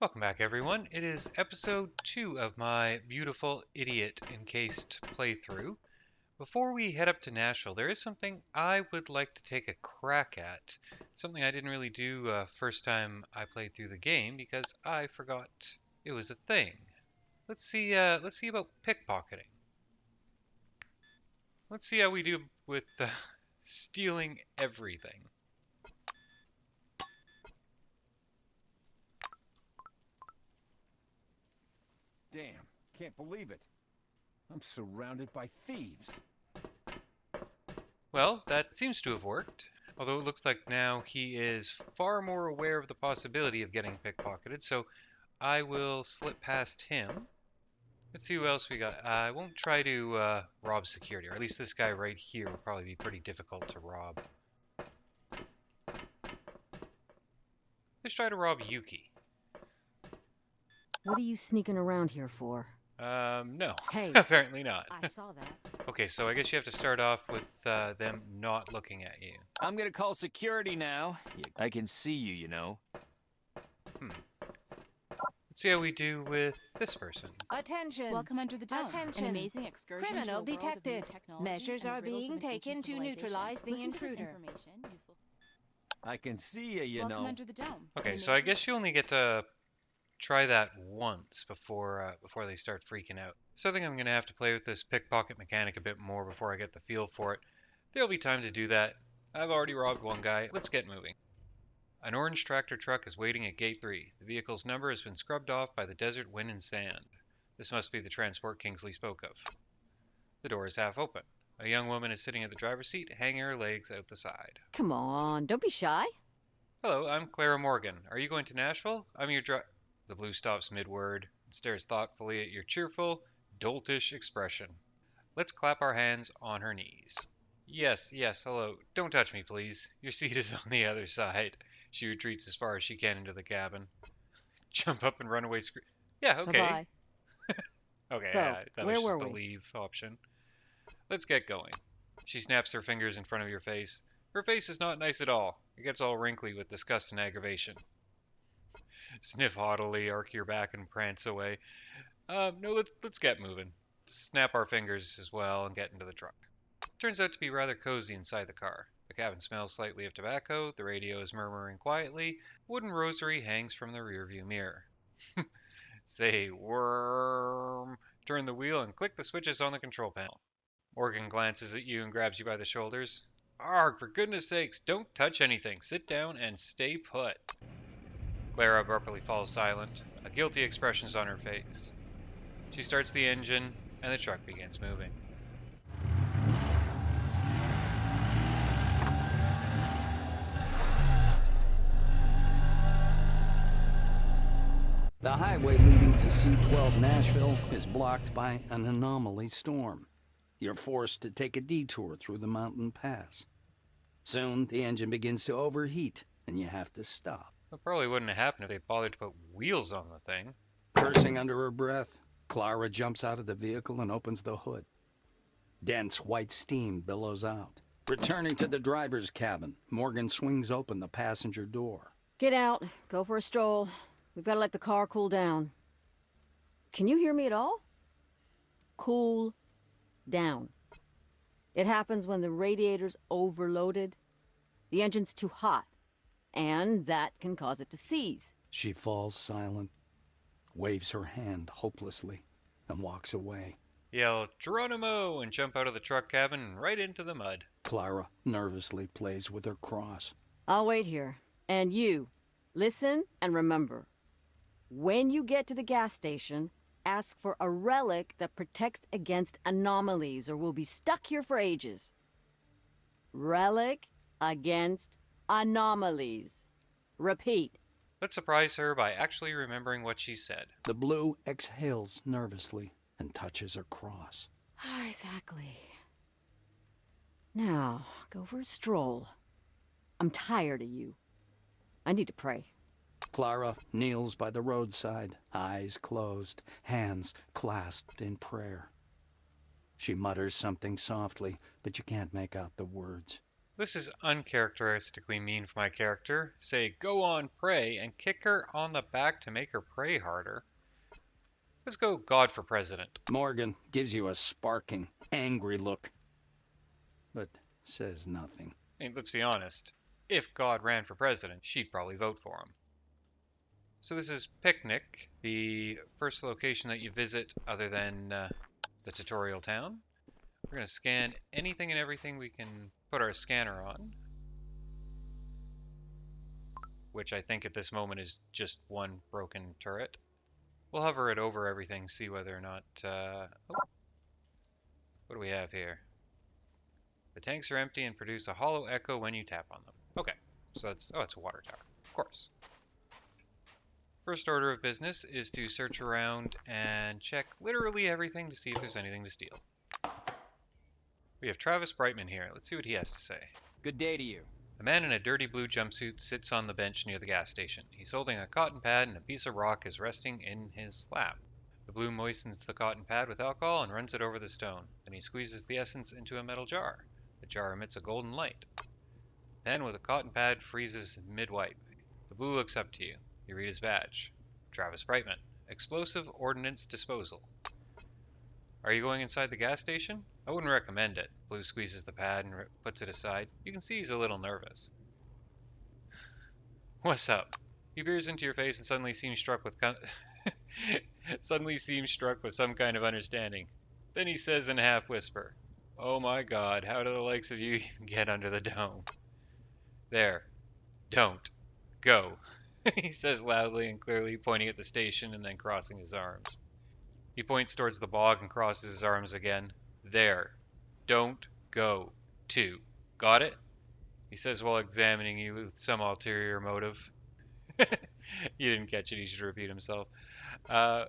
Welcome back, everyone. It is episode 2 of my beautiful idiot encased playthrough. Before we head up to Nashville, there is something I would like to take a crack at. Something I didn't really do first time I played through the game because I forgot it was a thing. Let's see about pickpocketing. Let's see how we do with stealing everything. Damn, can't believe it. I'm surrounded by thieves. Well, that seems to have worked. Although it looks like now he is far more aware of the possibility of getting pickpocketed, so I will slip past him. Let's see who else we got. I won't try to rob security, or at least this guy right here will probably be pretty difficult to rob. Let's try to rob Yuki. What are you sneaking around here for? No, Hey, apparently not. I saw that. Okay, so I guess you have to start off with them not looking at you. I'm gonna call security now. I can see you, you know. Let's see how we do with this person. Attention. Welcome under the dome. Attention. An amazing excursion Criminal to a world of new detected. technology Measures and the are riddles being of an taken ancient to civilization. neutralize the Listen to this intruder. information, useful- I can see you, you Welcome know. under the dome. Okay, An so I amazing guess you only get to try that once before they start freaking out. So I think I'm gonna have to play with this pickpocket mechanic a bit more before I get the feel for it. There'll be time to do that. I've already robbed one guy. Let's get moving. An orange tractor truck is waiting at gate 3. The vehicle's number has been scrubbed off by the desert wind and sand. This must be the transport Kingsley spoke of. The door is half open. A young woman is sitting at the driver's seat, hanging her legs out the side. Come on, don't be shy. Hello, I'm Clara Morgan. Are you going to Nashville? I'm your The blue stops mid-word and stares thoughtfully at your cheerful, doltish expression. Let's clap our hands on her knees. Yes, yes, hello. Don't touch me, please. Your seat is on the other side. She retreats as far as she can into the cabin. Jump up and run away. Yeah, okay. Bye-bye. Okay, So, that where was just were the we? leave option. Let's get going. She snaps her fingers in front of your face. Her face is not nice at all. It gets all wrinkly with disgust and aggravation. Sniff haughtily, arc your back, and prance away. No, let's get moving. Snap our fingers as well and get into the truck. Turns out to be rather cozy inside the car. The cabin smells slightly of tobacco, the radio is murmuring quietly, wooden rosary hangs from the rearview mirror. Say, worm, turn the wheel and click the switches on the control panel. Morgan glances at you and grabs you by the shoulders. Arg, for goodness sakes, don't touch anything. Sit down and stay put. Clara abruptly falls silent. A guilty expression is on her face. She starts the engine, and the truck begins moving. The highway leading to C-12 Nashville is blocked by an anomaly storm. You're forced to take a detour through the mountain pass. Soon, the engine begins to overheat, and you have to stop. That probably wouldn't have happened if they bothered to put wheels on the thing. Cursing under her breath, Clara jumps out of the vehicle and opens the hood. Dense white steam billows out. Returning to the driver's cabin, Morgan swings open the passenger door. Get out, go for a stroll. We've got to let the car cool down. Can you hear me at all? Cool down. It happens when the radiator's overloaded. The engine's too hot, and that can cause it to seize. She falls silent, waves her hand hopelessly, and walks away. Yell, Geronimo, and jump out of the truck cabin and right into the mud. Clara nervously plays with her cross. I'll wait here. And you, listen and remember. When you get to the gas station, ask for a relic that protects against anomalies or we'll be stuck here for ages. Relic against anomalies. Repeat. Let's surprise her by actually remembering what she said. The blue exhales nervously and touches her cross. Exactly. Now, go for a stroll. I'm tired of you. I need to pray. Clara kneels by the roadside, eyes closed, hands clasped in prayer. She mutters something softly, but you can't make out the words. This is uncharacteristically mean for my character. Say, go on, pray, and kick her on the back to make her pray harder. Let's go God for president. Morgan gives you a sparking, angry look, but says nothing. I mean, let's be honest. If God ran for president, she'd probably vote for him. So this is Picnic, the first location that you visit other than the tutorial town. We're going to scan anything and everything we can put our scanner on, which I think at this moment is just one broken turret. We'll hover it over everything, see whether or not... what do we have here? The tanks are empty and produce a hollow echo when you tap on them. Okay, so that's... oh, it's a water tower. Of course. First order of business is to search around and check literally everything to see if there's anything to steal. We have Travis Brightman here. Let's see what he has to say. Good day to you. A man in a dirty blue jumpsuit sits on the bench near the gas station. He's holding a cotton pad and a piece of rock is resting in his lap. The blue moistens the cotton pad with alcohol and runs it over the stone. Then he squeezes the essence into a metal jar. The jar emits a golden light. Then, with a cotton pad, freezes mid-wipe. The blue looks up to you. You read his badge. Travis Brightman. Explosive Ordnance Disposal. Are you going inside the gas station? I wouldn't recommend it. Blue squeezes the pad and puts it aside. You can see he's a little nervous. What's up? He peers into your face and suddenly seems struck with some kind of understanding. Then he says in a half whisper, "Oh my God, how do the likes of you even get under the dome?" There. Don't. Go. He says loudly and clearly, pointing at the station and then crossing his arms. He points towards the bog and crosses his arms again. There. Don't go. To. Got it? He says while examining you with some ulterior motive. You didn't catch it, he should repeat himself. Well,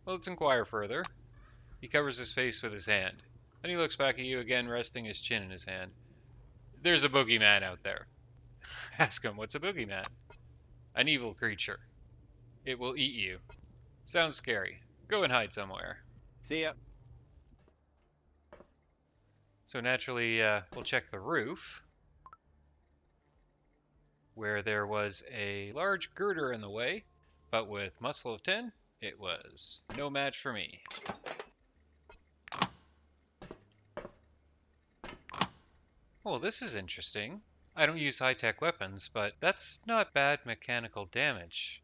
let's inquire further. He covers his face with his hand. Then he looks back at you again, resting his chin in his hand. There's a boogeyman out there. Ask him, what's a boogeyman? An evil creature. It will eat you. Sounds scary. Go and hide somewhere. See ya. So naturally, we'll check the roof, where there was a large girder in the way, but with muscle of 10, it was no match for me. Well, this is interesting. I don't use high-tech weapons, but that's not bad mechanical damage.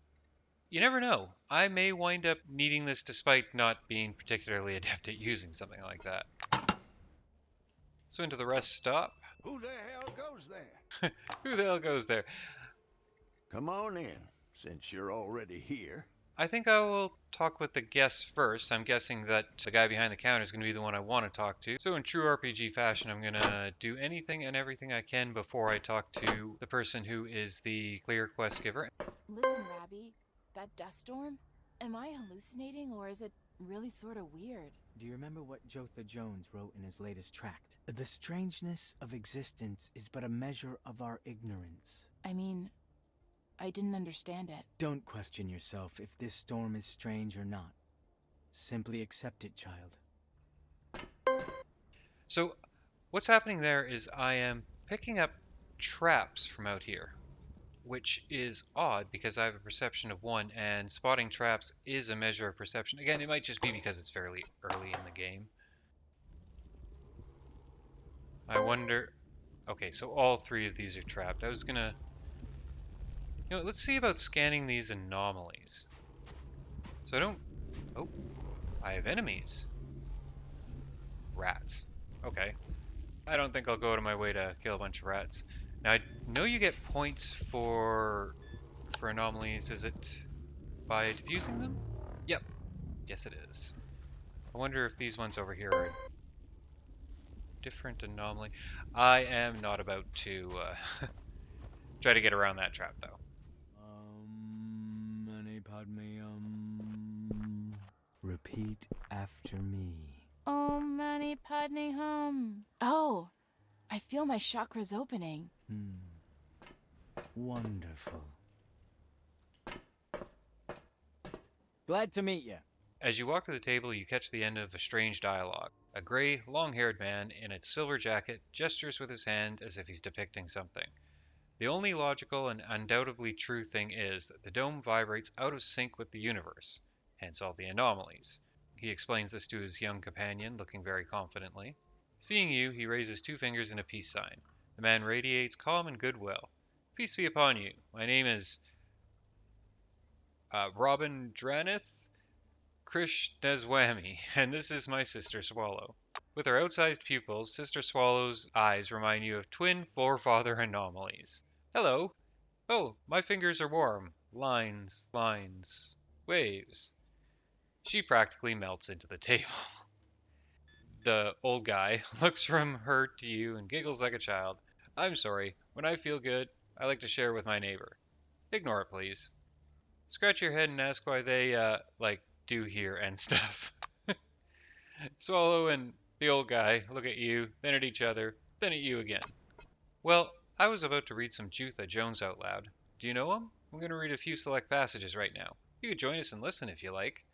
You never know. I may wind up needing this despite not being particularly adept at using something like that. So into the rest stop. Who the hell goes there? Who the hell goes there? Come on in, since you're already here. I think I will talk with the guests first. I'm guessing that the guy behind the counter is going to be the one I want to talk to. So in true RPG fashion, I'm going to do anything and everything I can before I talk to the person who is the clear quest giver. Listen, Rabbi, that dust storm? Am I hallucinating or is it really sort of weird? Do you remember what Jotha Jones wrote in his latest tract? The strangeness of existence is but a measure of our ignorance. I mean, I didn't understand it. Don't question yourself if this storm is strange or not. Simply accept it, child. So what's happening there is I am picking up traps from out here, which is odd because I have a perception of 1, and spotting traps is a measure of perception. Again, it might just be because it's fairly early in the game. I wonder... Okay, so all 3 of these are trapped. I was gonna... You know, let's see about scanning these anomalies. So I don't... Oh, I have enemies. Rats. Okay. I don't think I'll go out of my way to kill a bunch of rats. Now, I know you get points for anomalies. Is it by defusing them? Yep. Yes, it is. I wonder if these ones over here are a different anomaly. I am not about to try to get around that trap, though. Mani Padme, Repeat after me. Om Mani Padme Hum. Oh, I feel my chakras opening. Wonderful. Glad to meet you. As you walk to the table, you catch the end of a strange dialogue. A gray, long-haired man in a silver jacket gestures with his hand as if he's depicting something. The only logical and undoubtedly true thing is that the dome vibrates out of sync with the universe, hence all the anomalies. He explains this to his young companion, looking very confidently. Seeing you, he raises two fingers in a peace sign. The man radiates calm and goodwill. Peace be upon you. My name is Robin Dranith Krishnezwami, and this is my sister Swallow. With her outsized pupils, Sister Swallow's eyes remind you of twin forefather anomalies. Hello. Oh, my fingers are warm. Lines, lines, waves. She practically melts into the table. The old guy looks from her to you and giggles like a child. I'm sorry. When I feel good, I like to share with my neighbor. Ignore it, please. Scratch your head and ask why they, do here and stuff. Swallow and the old guy look at you, then at each other, then at you again. Well, I was about to read some Jutha Jones out loud. Do you know him? I'm going to read a few select passages right now. You could join us and listen if you like.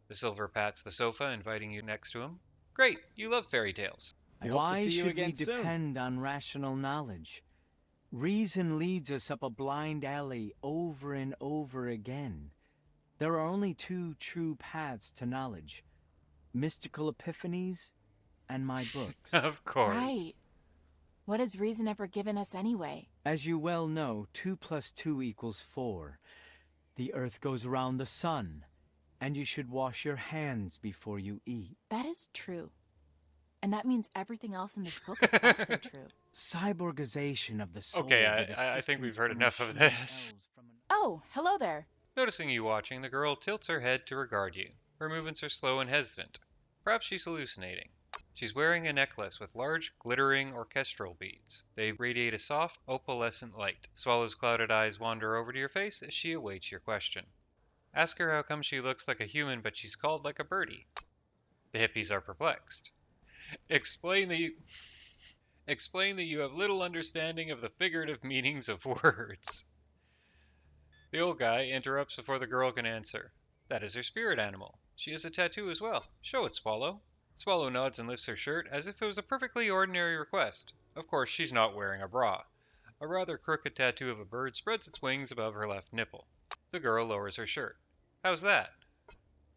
The silver pats the sofa, inviting you next to him. Great, you love fairy tales. I hope to Why see you should again we soon. depend on rational knowledge? Reason leads us up a blind alley over and over again. There are only two true paths to knowledge: mystical epiphanies and my books. Of course. Right. What has reason ever given us anyway? As you well know, 2 + 2 = 4. The earth goes around the sun, and you should wash your hands before you eat. That is true. And that means everything else in this book is also true. Cyborgization of the soul. Okay, with I think we've assistance heard from enough of machine this. elves from an- Oh, hello there. Noticing you watching, the girl tilts her head to regard you. Her movements are slow and hesitant. Perhaps she's hallucinating. She's wearing a necklace with large, glittering orchestral beads. They radiate a soft, opalescent light. Swallow's clouded eyes wander over to your face as she awaits your question. Ask her how come she looks like a human but she's called like a birdie. The hippies are perplexed. Explain that you have little understanding of the figurative meanings of words. The old guy interrupts before the girl can answer. That is her spirit animal. She has a tattoo as well. Show it, Swallow. Swallow nods and lifts her shirt as if it was a perfectly ordinary request. Of course, she's not wearing a bra. A rather crooked tattoo of a bird spreads its wings above her left nipple. The girl lowers her shirt. How's that?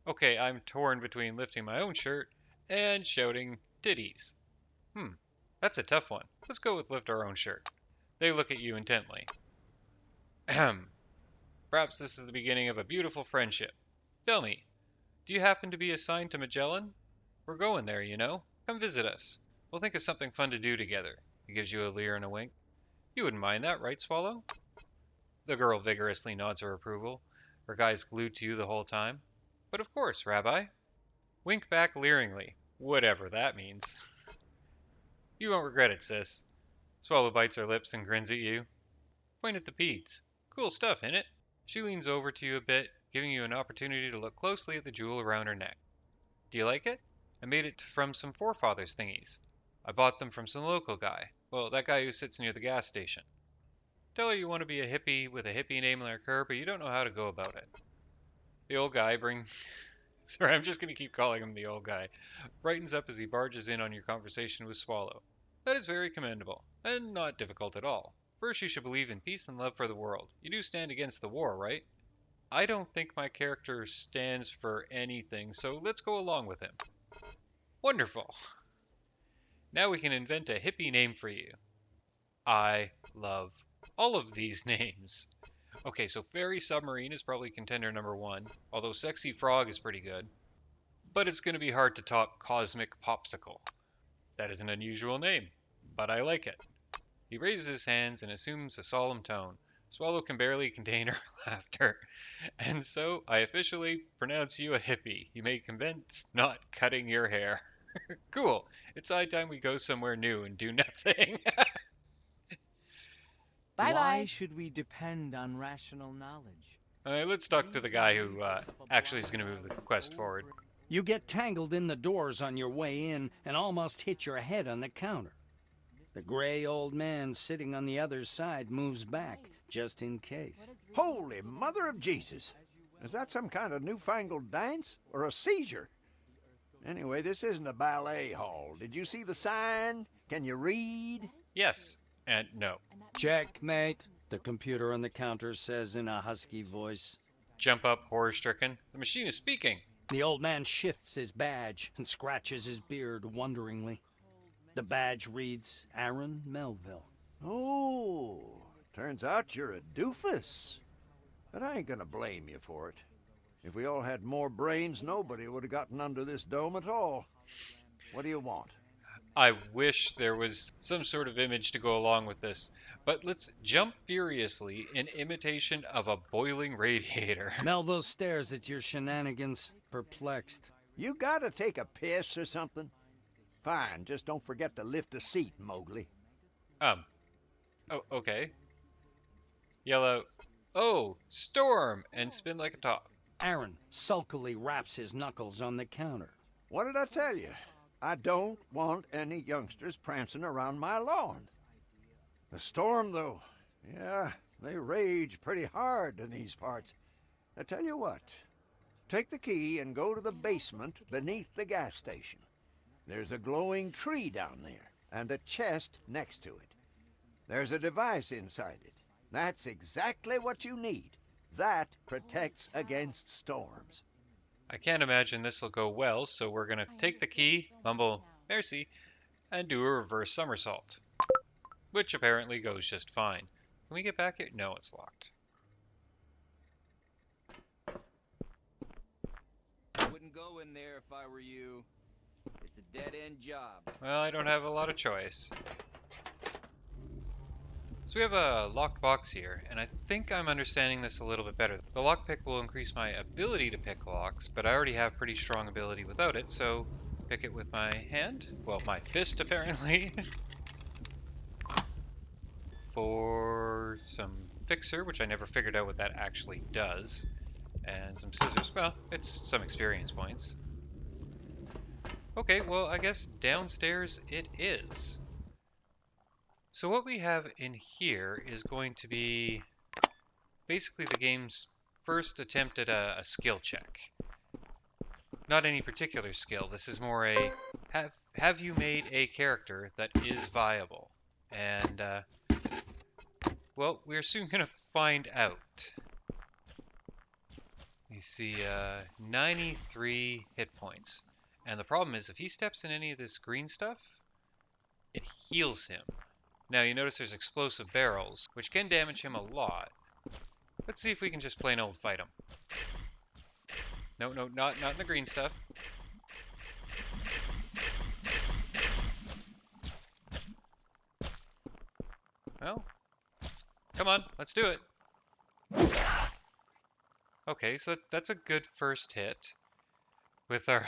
Okay, I'm torn between lifting my own shirt and shouting titties. That's a tough one. Let's go with lift our own shirt. They look at you intently. Ahem. Perhaps this is the beginning of a beautiful friendship. Tell me, do you happen to be assigned to Magellan? We're going there, you know. Come visit us. We'll think of something fun to do together. He gives you a leer and a wink. You wouldn't mind that, right, Swallow? The girl vigorously nods her approval, her gaze glued to you the whole time. But of course, Rabbi. Wink back leeringly, whatever that means. You won't regret it, sis. Swallow bites her lips and grins at you. Point at the beads. Cool stuff, innit? She leans over to you a bit, giving you an opportunity to look closely at the jewel around her neck. Do you like it? I made it from some forefathers thingies. I bought them from some local guy. Well, that guy who sits near the gas station. Tell her you want to be a hippie with a hippie name like her, but you don't know how to go about it. The old guy Sorry, I'm just going to keep calling him the old guy. Brightens up as he barges in on your conversation with Swallow. That is very commendable, and not difficult at all. First, you should believe in peace and love for the world. You do stand against the war, right? I don't think my character stands for anything, so let's go along with him. Wonderful. Now we can invent a hippie name for you. I love all of these names. Okay, so Fairy Submarine is probably contender number 1, although Sexy Frog is pretty good. But it's going to be hard to top Cosmic Popsicle. That is an unusual name, but I like it. He raises his hands and assumes a solemn tone. Swallow can barely contain her laughter. And so, I officially pronounce you a hippie. You may commence not cutting your hair. Cool. It's high time we go somewhere new and do nothing. Bye-bye. Why should we depend on rational knowledge? Let's talk to the guy who actually is going to move the quest forward. You get tangled in the doors on your way in and almost hit your head on the counter. The gray old man sitting on the other side moves back, just in case. Holy Mother of Jesus! Is that some kind of newfangled dance or a seizure? Anyway, this isn't a ballet hall. Did you see the sign? Can you read? Yes, and no. Checkmate, the computer on the counter says in a husky voice. Jump up, horror-stricken. The machine is speaking. The old man shifts his badge and scratches his beard wonderingly. The badge reads Aaron Melville. Oh, turns out you're a doofus. But I ain't gonna blame you for it. If we all had more brains, nobody would have gotten under this dome at all. What do you want? I wish there was some sort of image to go along with this, but let's jump furiously in imitation of a boiling radiator. Melville stares at your shenanigans, perplexed. You gotta take a piss or something? Fine, just don't forget to lift the seat, Mowgli. Oh, okay. Yell out, "Oh, storm!" and spin like a top. Aaron sulkily raps his knuckles on the counter. What did I tell you? I don't want any youngsters prancing around my lawn. The storm, though, yeah, they rage pretty hard in these parts. I tell you what, take the key and go to the basement beneath the gas station. There's a glowing tree down there, and a chest next to it. There's a device inside it. That's exactly what you need. That protects against storms. I can't imagine this will go well, so we're gonna take the key, mumble "Merci," and do a reverse somersault. Which apparently goes just fine. Can we get back here? No, it's locked. I wouldn't go in there if I were you. It's a dead-end job. Well, I don't have a lot of choice. So we have a locked box here, and I think I'm understanding this a little bit better. The lockpick will increase my ability to pick locks, but I already have pretty strong ability without it, so pick it with my hand. Well, my fist, apparently. For some fixer, which I never figured out what that actually does. And some scissors. Well, it's some experience points. Okay, well, I guess downstairs it is. So what we have in here is going to be basically the game's first attempt at a skill check. Not any particular skill. This is more a have you made a character that is viable? And well, we're soon gonna find out. You see 93 hit points. And the problem is if he steps in any of this green stuff, it heals him. Now you notice there's explosive barrels, which can damage him a lot. Let's see if we can just plain old fight him. No, not in the green stuff. Well, come on, let's do it. Okay, so that's a good first hit with our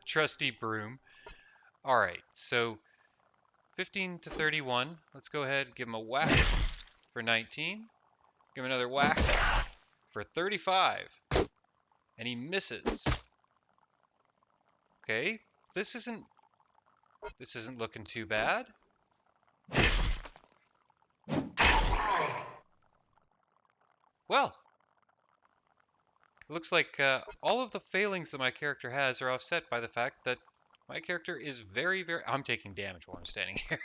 trusty broom. Alright, so 15 to 31. Let's go ahead, give him a whack for 19. Give him another whack for 35. And he misses. Okay, this isn't looking too bad. Well, it looks like all of the failings that my character has are offset by the fact that my character is very, very... I'm taking damage while I'm standing here.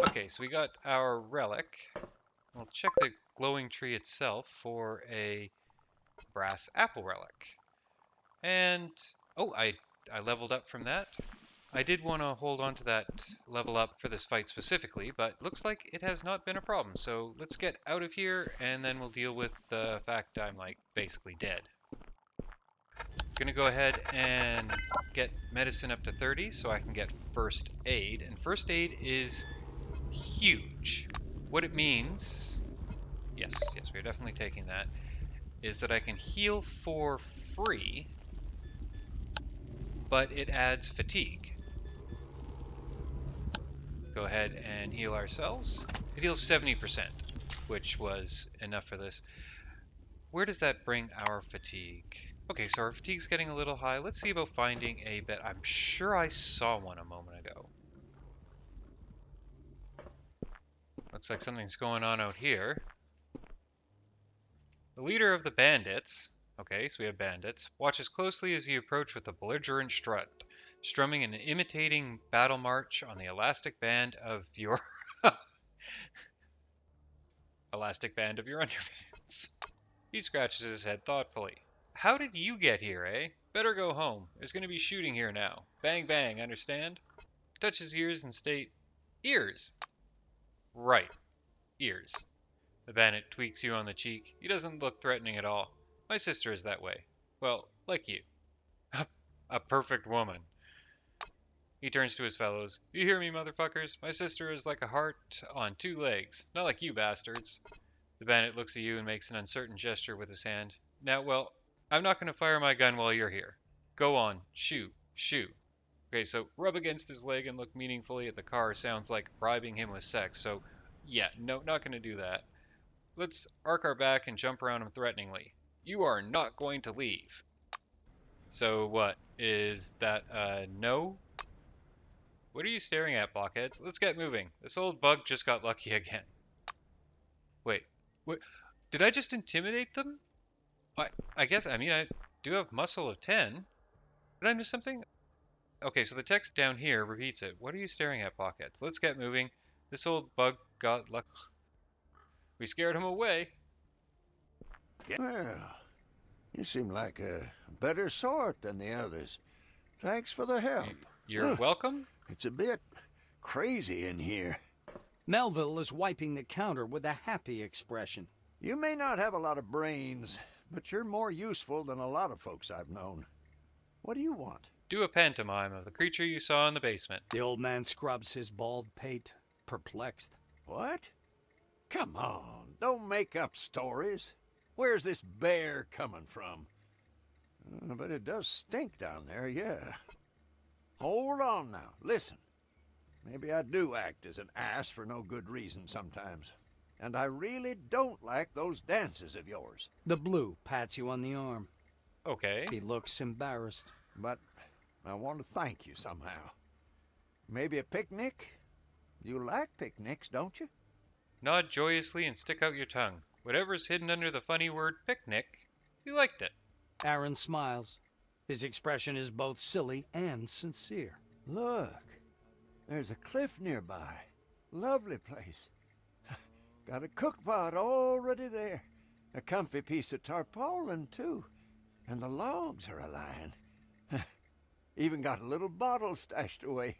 Okay, so we got our relic. We'll check the glowing tree itself for a brass apple relic. And, oh, I leveled up from that. I did want to hold on to that level up for this fight specifically, but looks like it has not been a problem. So let's get out of here, and then we'll deal with the fact I'm, like, basically dead. Gonna go ahead and get medicine up to 30 so I can get first aid. And first aid is huge. What it means, yes, we're definitely taking that, is that I can heal for free, but it adds fatigue. Let's go ahead and heal ourselves. It heals 70%, which was enough for this. Where does that bring our fatigue? Okay, so our fatigue's getting a little high. Let's see about finding a bed. I'm sure I saw one a moment ago. Looks like something's going on out here. The leader of the bandits. Okay, so we have bandits. Watch as closely as you approach with a belligerent strut, strumming and imitating battle march on the elastic band of your elastic band of your underpants. He scratches his head thoughtfully. How did you get here, eh? Better go home. There's going to be shooting here now. Bang bang, understand? Touch his ears and state, ears. Right, ears. The bandit tweaks you on the cheek. He doesn't look threatening at all. My sister is that way. Well, like you. A perfect woman. He turns to his fellows. You hear me, motherfuckers? My sister is like a heart on two legs. Not like you bastards. The bandit looks at you and makes an uncertain gesture with his hand. Now, well, I'm not going to fire my gun while you're here. Go on. Shoot. Shoot. Okay, so rub against his leg and look meaningfully at the car sounds like bribing him with sex. So, yeah, no, not going to do that. Let's arc our back and jump around him threateningly. You are not going to leave. So what? Is that no? What are you staring at, blockheads? Let's get moving. This old bug just got lucky again. Wait, what? Did I just intimidate them? I guess, I mean, I do have muscle of 10. Did I miss something? Okay, so the text down here repeats it. What are you staring at, blockheads? Let's get moving. This old bug got lucky. We scared him away. Well, you seem like a better sort than the others. Thanks for the help. You're welcome? It's a bit crazy in here. Melville is wiping the counter with a happy expression. You may not have a lot of brains, but you're more useful than a lot of folks I've known. What do you want? Do a pantomime of the creature you saw in the basement. The old man scrubs his bald pate, perplexed. What? Come on, don't make up stories. Where's this bear coming from? But it does stink down there, yeah. Hold on now, listen. Maybe I do act as an ass for no good reason sometimes. And I really don't like those dances of yours. The blue pats you on the arm. Okay. He looks embarrassed. But I want to thank you somehow. Maybe a picnic? You like picnics, don't you? Nod joyously and stick out your tongue. Whatever's hidden under the funny word picnic, you liked it. Aaron smiles. His expression is both silly and sincere. Look, there's a cliff nearby. Lovely place. Got a cook pot already there. A comfy piece of tarpaulin, too. And the logs are a-lying. Even got a little bottle stashed away.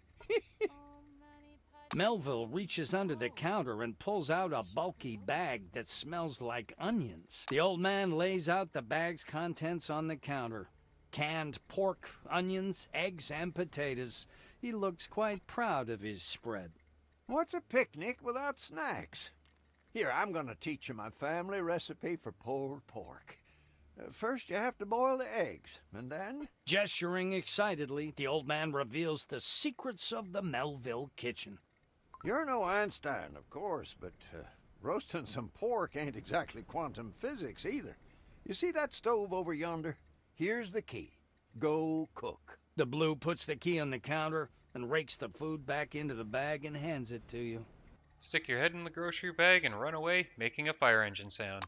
Melville reaches under the counter and pulls out a bulky bag that smells like onions. The old man lays out the bag's contents on the counter. Canned pork, onions, eggs, and potatoes. He looks quite proud of his spread. What's a picnic without snacks? Here, I'm going to teach you my family recipe for pulled pork. First, you have to boil the eggs, and then... Gesturing excitedly, the old man reveals the secrets of the Melville kitchen. You're no Einstein, of course, but roasting some pork ain't exactly quantum physics either. You see that stove over yonder? Here's the key. Go cook. The blue puts the key on the counter and rakes the food back into the bag and hands it to you. Stick your head in the grocery bag and run away, making a fire engine sound.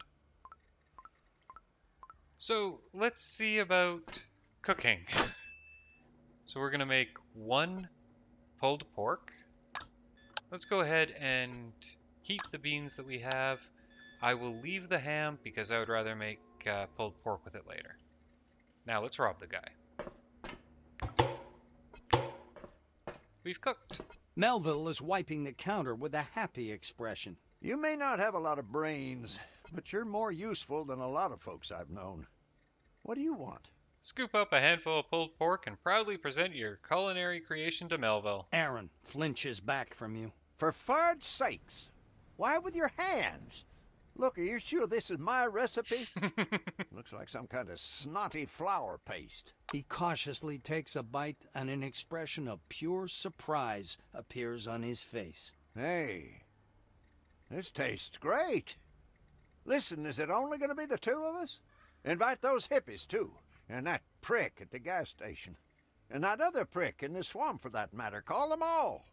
So, let's see about cooking. So we're going to make one pulled pork. Let's go ahead and heat the beans that we have. I will leave the ham because I would rather make pulled pork with it later. Now let's rob the guy. We've cooked. Melville is wiping the counter with a happy expression. You may not have a lot of brains, but you're more useful than a lot of folks I've known. What do you want? Scoop up a handful of pulled pork and proudly present your culinary creation to Melville. Aaron flinches back from you. For fudge sakes! Why with your hands? Look, are you sure this is my recipe? Looks like some kind of snotty flour paste. He cautiously takes a bite and an expression of pure surprise appears on his face. Hey, this tastes great. Listen, is it only going to be the two of us? Invite those hippies, too, and that prick at the gas station. And that other prick in the swamp, for that matter. Call them all.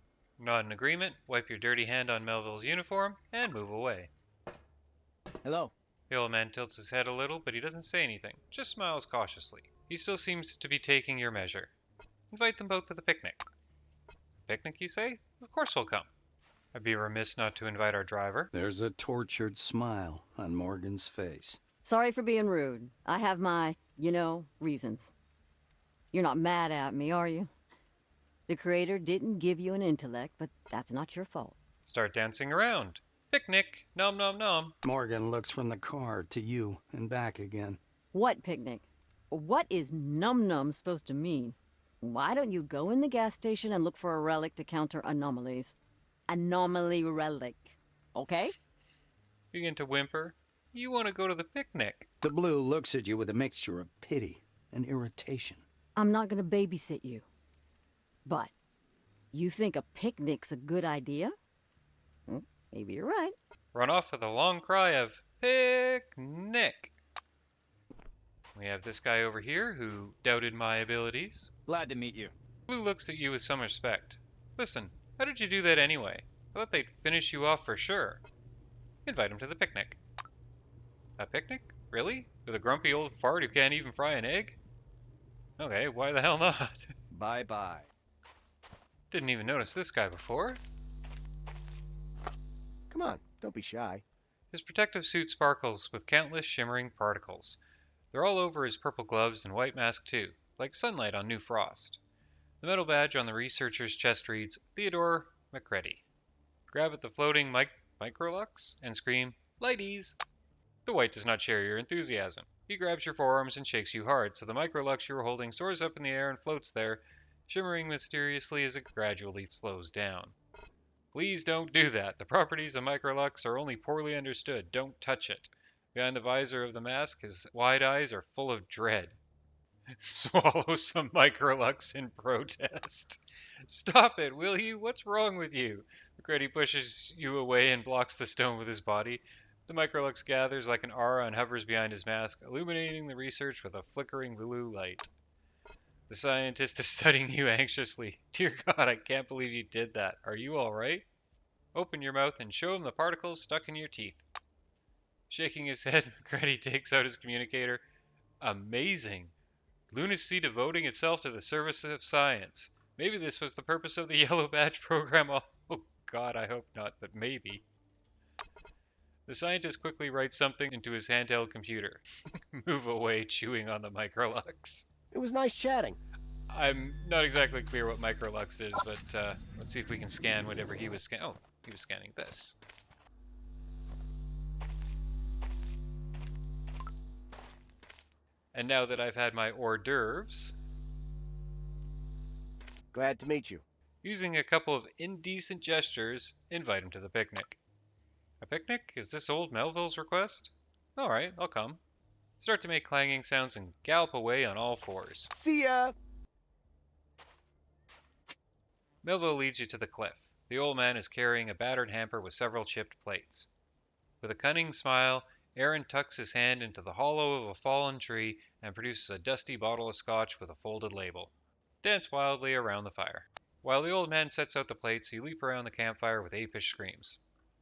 Nod in agreement, wipe your dirty hand on Melville's uniform, and move away. Hello. The old man tilts his head a little, but he doesn't say anything, just smiles cautiously. He still seems to be taking your measure. Invite them both to the picnic. Picnic, you say? Of course we'll come. I'd be remiss not to invite our driver. There's a tortured smile on Morgan's face. Sorry for being rude. I have my, reasons. You're not mad at me, are you? The Creator didn't give you an intellect, but that's not your fault. Start dancing around. Picnic! Nom nom nom. Morgan looks from the car to you and back again. What picnic? What is num-num supposed to mean? Why don't you go in the gas station and look for a relic to counter anomalies? Anomaly relic. Okay? Begin to whimper. You want to go to the picnic. The blue looks at you with a mixture of pity and irritation. I'm not gonna babysit you. But, you think a picnic's a good idea? Maybe you're right. Run off with a long cry of picnic. We have this guy over here who doubted my abilities. Glad to meet you. Blue looks at you with some respect. Listen, how did you do that anyway? I thought they'd finish you off for sure. Invite him to the picnic. A picnic? Really? With a grumpy old fart who can't even fry an egg? Okay, why the hell not? Bye-bye. Didn't even notice this guy before. Come on, don't be shy. His protective suit sparkles with countless shimmering particles. They're all over his purple gloves and white mask too, like sunlight on new frost. The metal badge on the researcher's chest reads, Theodore McCready. Grab at the floating microlux and scream, Lighties! The white does not share your enthusiasm. He grabs your forearms and shakes you hard, so the microlux you are holding soars up in the air and floats there, shimmering mysteriously as it gradually slows down. Please don't do that. The properties of microlux are only poorly understood. Don't touch it. Behind the visor of the mask, his wide eyes are full of dread. Swallow some microlux in protest. Stop it, will you? What's wrong with you? McCready pushes you away and blocks the stone with his body. The microlux gathers like an aura and hovers behind his mask, illuminating the research with a flickering blue light. The scientist is studying you anxiously. Dear God, I can't believe you did that. Are you all right? Open your mouth and show him the particles stuck in your teeth. Shaking his head, McCready takes out his communicator. Amazing. Lunacy devoting itself to the service of science. Maybe this was the purpose of the Yellow Badge program. Oh God, I hope not, but maybe. The scientist quickly writes something into his handheld computer. Move away, chewing on the microlux. It was nice chatting. I'm not exactly clear what microlux is, but let's see if we can scan whatever he was scanning. Oh, he was scanning this. And now that I've had my hors d'oeuvres, Glad to meet you. using a couple of indecent gestures, invite him to the picnic. A picnic? Is this old Melville's request? Alright, I'll come. Start to make clanging sounds and gallop away on all fours. See ya! Melville leads you to the cliff. The old man is carrying a battered hamper with several chipped plates. With a cunning smile, Aaron tucks his hand into the hollow of a fallen tree and produces a dusty bottle of scotch with a folded label. Dance wildly around the fire. While the old man sets out the plates, you leap around the campfire with apish screams.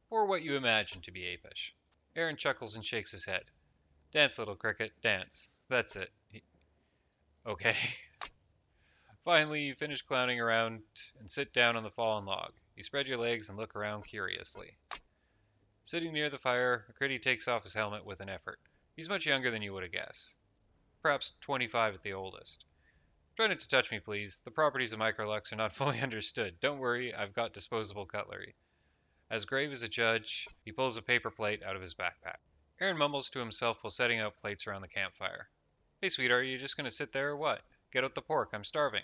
Or what you imagine to be apish. Aaron chuckles and shakes his head. Dance, little cricket, dance. That's it. Okay. Finally, you finish clowning around and sit down on the fallen log. You spread your legs and look around curiously. Sitting near the fire, McCready takes off his helmet with an effort. He's much younger than you would have guessed. Perhaps 25 at the oldest. Try not to touch me, please. The properties of microlux are not fully understood. Don't worry, I've got disposable cutlery. As grave as a judge, he pulls a paper plate out of his backpack. Aaron mumbles to himself while setting out plates around the campfire. Hey, sweetheart, are you just going to sit there or what? Get out the pork, I'm starving.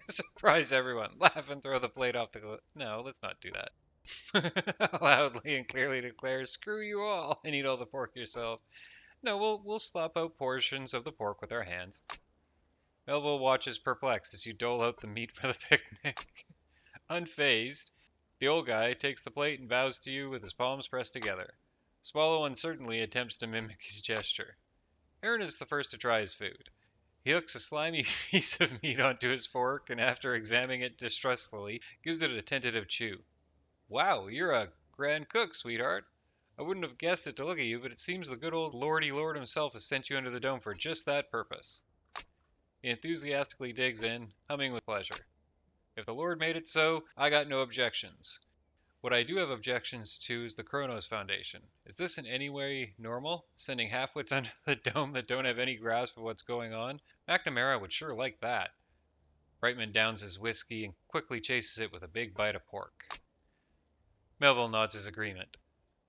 Surprise everyone. Laugh and throw the plate off the... No, let's not do that. Loudly and clearly declare, screw you all, and eat all the pork yourself. No, we'll slop out portions of the pork with our hands. Melville watches perplexed as you dole out the meat for the picnic. Unfazed, the old guy takes the plate and bows to you with his palms pressed together. Swallow uncertainly attempts to mimic his gesture. Aaron is the first to try his food. He hooks a slimy piece of meat onto his fork and after examining it distrustfully, gives it a tentative chew. Wow, you're a grand cook, sweetheart. I wouldn't have guessed it to look at you, but it seems the good old Lordy Lord himself has sent you under the dome for just that purpose. He enthusiastically digs in, humming with pleasure. If the Lord made it so, I got no objections. What I do have objections to is the Kronos Foundation. Is this in any way normal? Sending halfwits under the dome that don't have any grasp of what's going on? McNamara would sure like that. Brightman downs his whiskey and quickly chases it with a big bite of pork. Melville nods his agreement.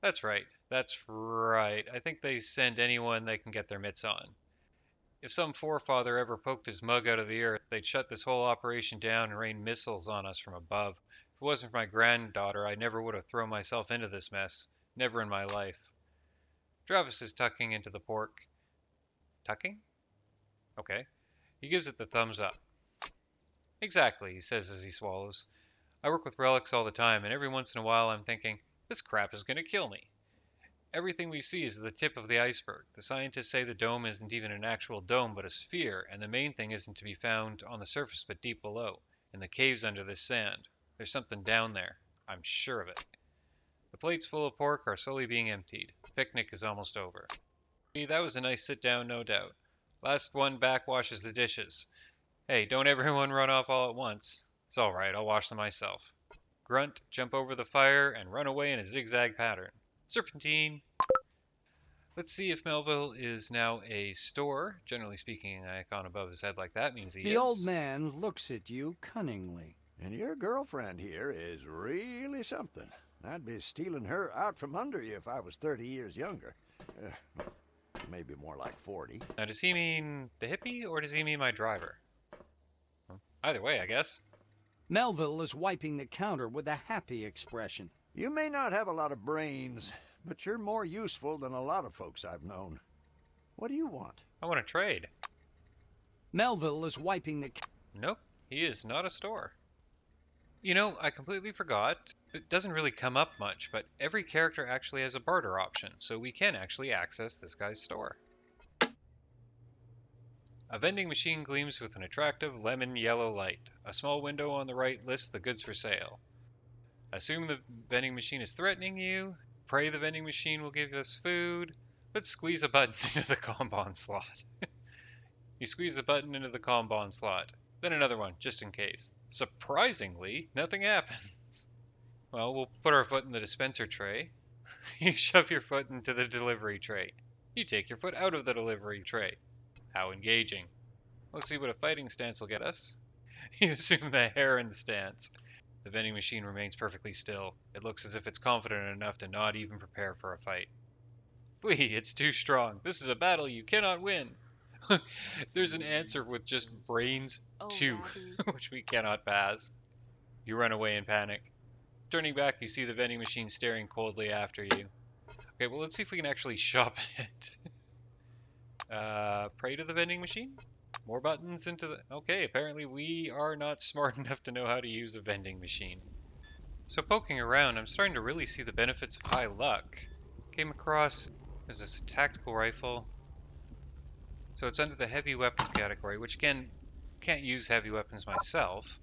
That's right. I think they send anyone they can get their mitts on. If some forefather ever poked his mug out of the earth, they'd shut this whole operation down and rain missiles on us from above. If it wasn't for my granddaughter, I never would have thrown myself into this mess. Never in my life. Travis is tucking into the pork. Tucking? Okay. He gives it the thumbs up. Exactly, he says as he swallows. I work with relics all the time, and every once in a while I'm thinking, this crap is going to kill me. Everything we see is the tip of the iceberg. The scientists say the dome isn't even an actual dome, but a sphere, and the main thing isn't to be found on the surface but deep below, in the caves under this sand. There's something down there. I'm sure of it. The plates full of pork are slowly being emptied. The picnic is almost over. That was a nice sit down, no doubt. Last one back washes the dishes. Hey, don't everyone run off all at once. It's all right, I'll wash them myself. Grunt, jump over the fire, and run away in a zigzag pattern. Serpentine. Let's see if Melville is now a store. Generally speaking, an icon above his head like that means he is. The old man looks at you cunningly. And your girlfriend here is really something. I'd be stealing her out from under you if I was 30 years younger. Maybe more like 40. Now, does he mean the hippie, or does he mean my driver? Either way, I guess. Melville is wiping the counter with a happy expression. You may not have a lot of brains, but you're more useful than a lot of folks I've known. What do you want? I want to trade. Melville is wiping the... Nope, he is not a store. You know, I completely forgot. It doesn't really come up much, but every character actually has a barter option, so we can actually access this guy's store. A vending machine gleams with an attractive lemon-yellow light. A small window on the right lists the goods for sale. Assume the vending machine is threatening you. Pray the vending machine will give us food. Let's squeeze a button into the combon slot. You squeeze the button into the combon slot. Then another one, just in case. Surprisingly, nothing happens. Well, we'll put our foot in the dispenser tray. You shove your foot into the delivery tray. You take your foot out of the delivery tray. How engaging. Let's see what a fighting stance will get us. You assume the hair in the stance. The vending machine remains perfectly still. It looks as if it's confident enough to not even prepare for a fight. Whee, it's too strong. This is a battle you cannot win. There's an answer with just brains 2, which we cannot pass. You run away in panic. Turning back, you see the vending machine staring coldly after you. Okay, well, let's see if we can actually shop at it. Pray to the vending machine? More buttons into the... Okay, apparently we are not smart enough to know how to use a vending machine. So poking around, I'm starting to really see the benefits of high luck. Came across... There's this tactical rifle. So it's under the heavy weapons category, which again, can't use heavy weapons myself.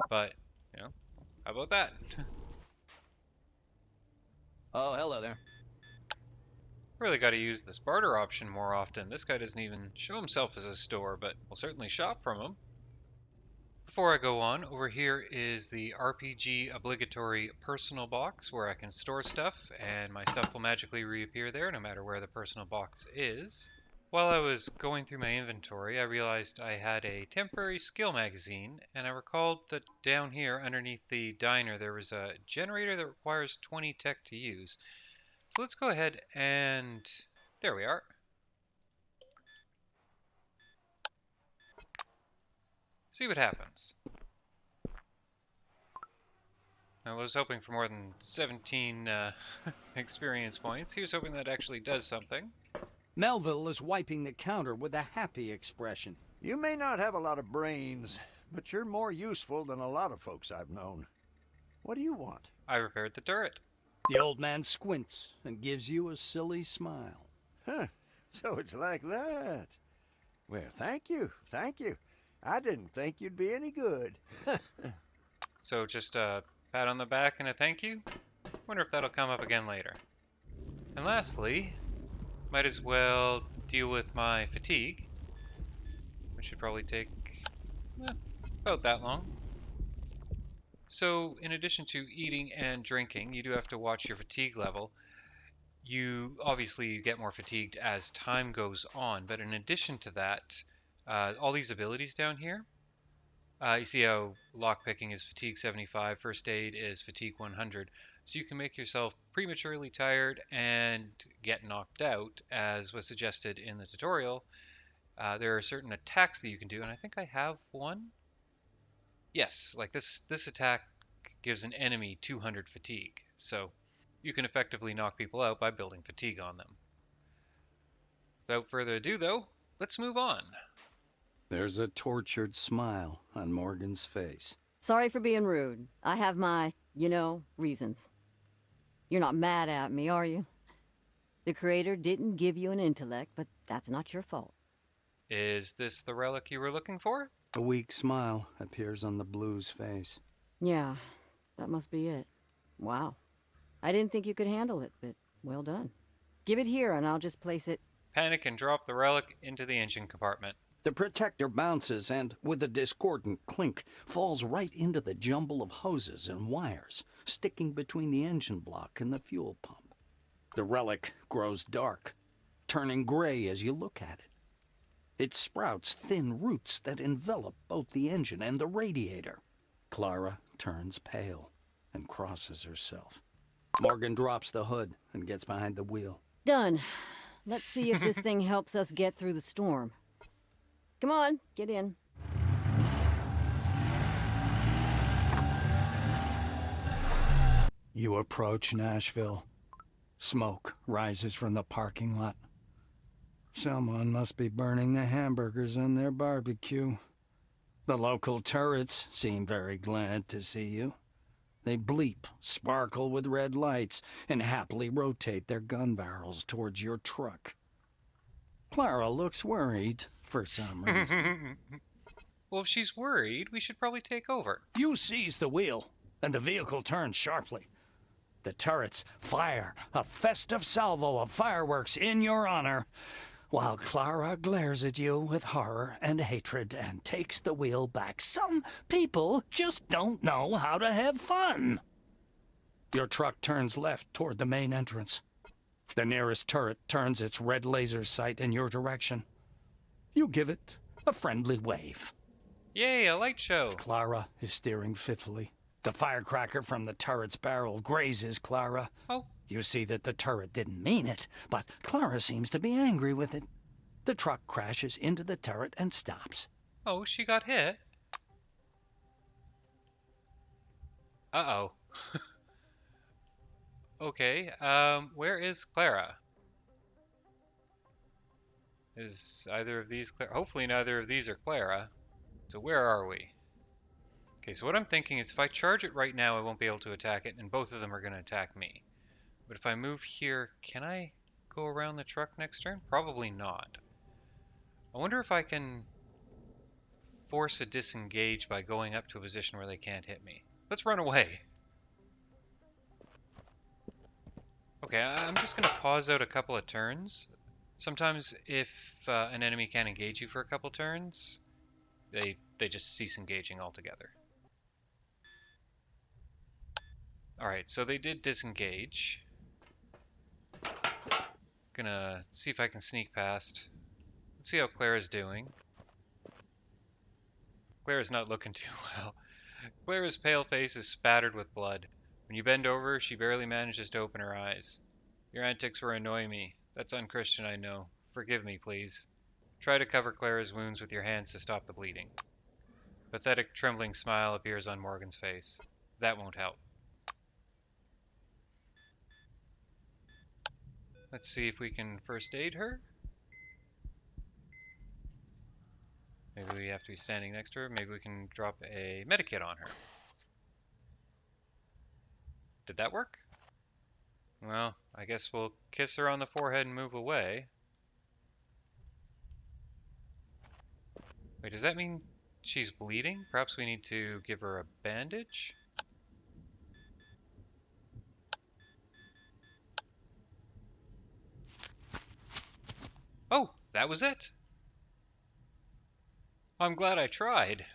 But, you know, how about that? Oh, hello there. Really got to use this barter option more often. This guy doesn't even show himself as a store, but we'll certainly shop from him. Before I go on, over here is the RPG obligatory personal box where I can store stuff, and my stuff will magically reappear there no matter where the personal box is. While I was going through my inventory, I realized I had a temporary skill magazine, and I recalled that down here underneath the diner there was a generator that requires 20 tech to use. So let's go ahead and... there we are. See what happens. I was hoping for more than 17 experience points. He was hoping that actually does something. Melville is wiping the counter with a happy expression. You may not have a lot of brains, but you're more useful than a lot of folks I've known. What do you want? I repaired the turret. The old man squints and gives you a silly smile. Huh, so it's like that. Well, thank you. I didn't think you'd be any good. So just a pat on the back and a thank you? Wonder if that'll come up again later. And lastly, might as well deal with my fatigue, which should probably take about that long. So, in addition to eating and drinking, you do have to watch your fatigue level. You obviously get more fatigued as time goes on, but in addition to that, all these abilities down here, you see how lockpicking is fatigue 75, first aid is fatigue 100, so you can make yourself prematurely tired and get knocked out, as was suggested in the tutorial. There are certain attacks that you can do, and I think I have one. Yes, like this attack gives an enemy 200 fatigue, so you can effectively knock people out by building fatigue on them. Without further ado, though, let's move on. There's a tortured smile on Morgan's face. Sorry for being rude. I have my, reasons. You're not mad at me, are you? The Creator didn't give you an intellect, but that's not your fault. Is this the relic you were looking for? A weak smile appears on the Blue's face. Yeah, that must be it. Wow. I didn't think you could handle it, but well done. Give it here and I'll just place it... Panic and drop the relic into the engine compartment. The protector bounces and, with a discordant clink, falls right into the jumble of hoses and wires sticking between the engine block and the fuel pump. The relic grows dark, turning gray as you look at it. It sprouts thin roots that envelop both the engine and the radiator. Clara turns pale and crosses herself. Morgan drops the hood and gets behind the wheel. Done. Let's see if this thing helps us get through the storm. Come on, get in. You approach Nashville. Smoke rises from the parking lot. Someone must be burning the hamburgers on their barbecue. The local turrets seem very glad to see you. They bleep, sparkle with red lights, and happily rotate their gun barrels towards your truck. Clara looks worried for some reason. Well, if she's worried, we should probably take over. You seize the wheel, and the vehicle turns sharply. The turrets fire a festive salvo of fireworks in your honor, while Clara glares at you with horror and hatred and takes the wheel back. Some people just don't know how to have fun. Your truck turns left toward the main entrance. The nearest turret turns its red laser sight in your direction. You give it a friendly wave. Yay, a light show! Clara is steering fitfully. The firecracker from the turret's barrel grazes Clara. Oh. You see that the turret didn't mean it, but Clara seems to be angry with it. The truck crashes into the turret and stops. Oh, she got hit? Uh-oh. Okay, where is Clara? Is either of these Clara? Hopefully neither of these are Clara. So where are we? Okay, so what I'm thinking is if I charge it right now, I won't be able to attack it, and both of them are going to attack me. But if I move here, can I go around the truck next turn? Probably not. I wonder if I can force a disengage by going up to a position where they can't hit me. Let's run away. Okay, I'm just going to pause out a couple of turns. Sometimes if an enemy can't engage you for a couple turns, they just cease engaging altogether. Alright, so they did disengage. Gonna see if I can sneak past. Let's see how Clara's doing. Clara's not looking too well. Clara's pale face is spattered with blood. When you bend over, she barely manages to open her eyes. Your antics were annoying me. That's unchristian, I know. Forgive me, please. Try to cover Clara's wounds with your hands to stop the bleeding. A pathetic, trembling smile appears on Morgan's face. That won't help. Let's see if we can first aid her. Maybe we have to be standing next to her. Maybe we can drop a medikit on her. Did that work? Well, I guess we'll kiss her on the forehead and move away. Wait, does that mean she's bleeding? Perhaps we need to give her a bandage? Oh, that was it. I'm glad I tried.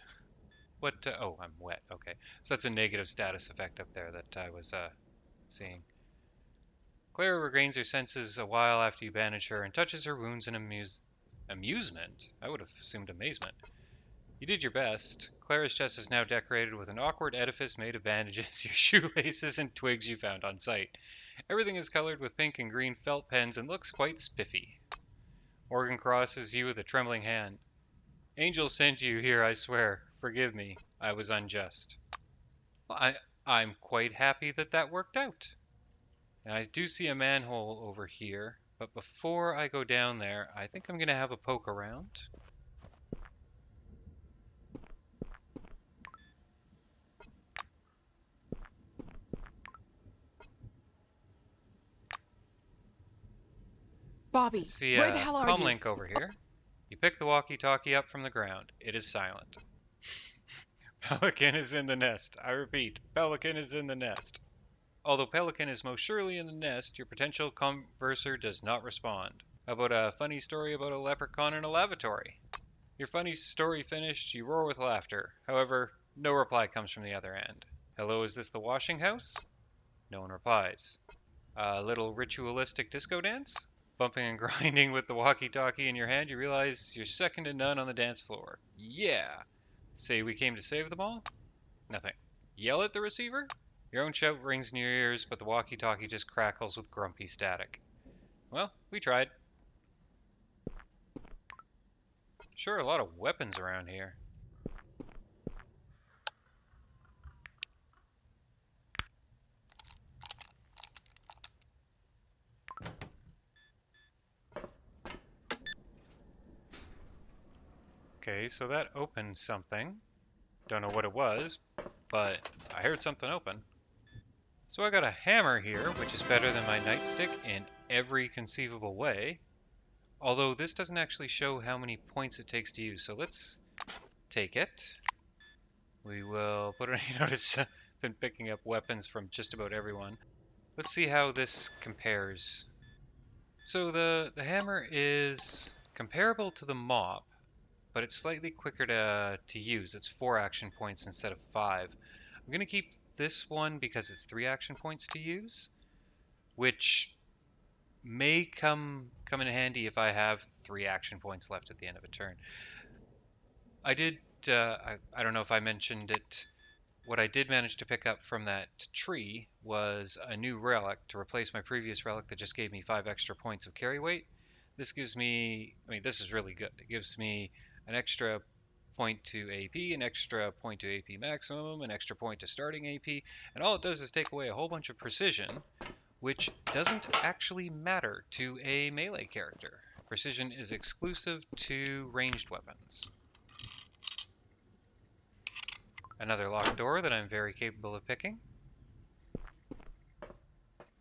What? Oh, I'm wet. Okay. So that's a negative status effect up there that I was seeing. Clara regains her senses a while after you bandage her and touches her wounds in amusement? I would have assumed amazement. You did your best. Clara's chest is now decorated with an awkward edifice made of bandages, your shoelaces, and twigs you found on site. Everything is colored with pink and green felt pens and looks quite spiffy. Morgan crosses you with a trembling hand. Angel sent you here, I swear. Forgive me. I was unjust. Well, I'm quite happy that that worked out. Now, I do see a manhole over here, but before I go down there, I think I'm going to have a poke around. Bobby, See where the a hell are comm you? link over here. You pick the walkie-talkie up from the ground. It is silent. Pelican is in the nest. I repeat, Pelican is in the nest. Although Pelican is most surely in the nest, your potential converser does not respond. How about a funny story about a leprechaun in a lavatory? Your funny story finished, you roar with laughter. However, no reply comes from the other end. Hello, is this the washing house? No one replies. A little ritualistic disco dance? Bumping and grinding with the walkie-talkie in your hand, you realize you're second to none on the dance floor. Yeah! Say we came to save them all? Nothing. Yell at the receiver? Your own shout rings in your ears, but the walkie-talkie just crackles with grumpy static. Well, we tried. Sure, a lot of weapons around here. Okay, so that opened something. Don't know what it was, but I heard something open. So I got a hammer here, which is better than my nightstick in every conceivable way. Although this doesn't actually show how many points it takes to use, so let's take it. We will put it, you notice I've been picking up weapons from just about everyone. Let's see how this compares. So the hammer is comparable to the mop, but it's slightly quicker to use. It's 4 action points instead of 5. I'm going to keep this one because it's 3 action points to use, which may come in handy if I have 3 action points left at the end of a turn. I did, I don't know if I mentioned it, what I did manage to pick up from that tree was a new relic to replace my previous relic that just gave me 5 extra points of carry weight. This gives me, I mean, this is really good. It gives me an extra point to AP, an extra point to AP maximum, an extra point to starting AP, and all it does is take away a whole bunch of precision, which doesn't actually matter to a melee character. Precision is exclusive to ranged weapons. Another locked door that I'm very capable of picking.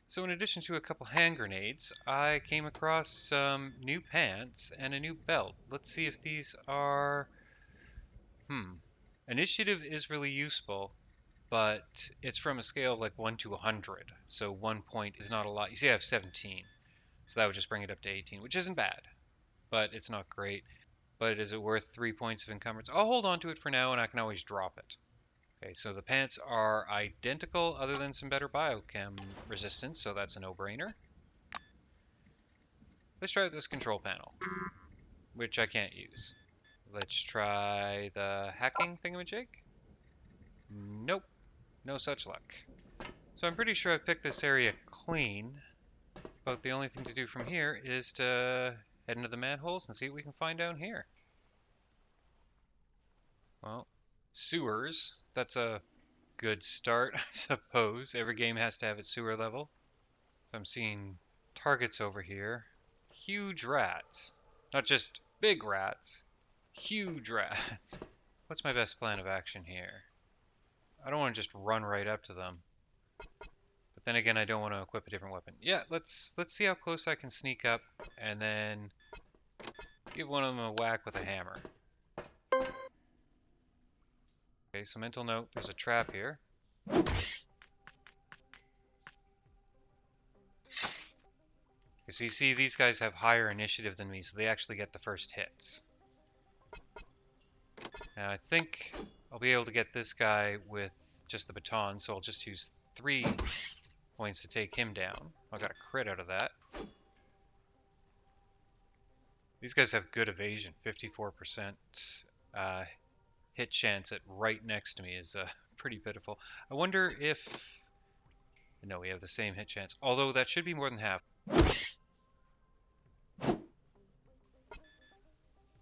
So in addition to a couple hand grenades, I came across some new pants and a new belt. Let's see if these are... Initiative is really useful, but it's from a scale of like 1 to 100. So 1 point is not a lot. You see I have 17. So that would just bring it up to 18, which isn't bad, but it's not great. But is it worth 3 points of encumbrance? I'll hold on to it for now and I can always drop it. Okay, so the pants are identical other than some better biochem resistance, so that's a no-brainer. Let's try this control panel, which I can't use. Let's try the hacking thingamajig. Nope, no such luck. So I'm pretty sure I've picked this area clean, but the only thing to do from here is to head into the manholes and see what we can find down here. Well, sewers, that's a good start, I suppose. Every game has to have its sewer level. I'm seeing targets over here. Huge rats. Not just big rats. Huge rats. What's my best plan of action here? I don't want to just run right up to them. But then again, I don't want to equip a different weapon. Yeah, let's see how close I can sneak up and then give one of them a whack with a hammer. Okay, so mental note, there's a trap here. So you see, these guys have higher initiative than me, so they actually get the first hits. Now I think I'll be able to get this guy with just the baton, so I'll just use 3 points to take him down. I got a crit out of that. These guys have good evasion, 54%. Hit chance at right next to me is pretty pitiful. I wonder if... No, we have the same hit chance, although that should be more than half.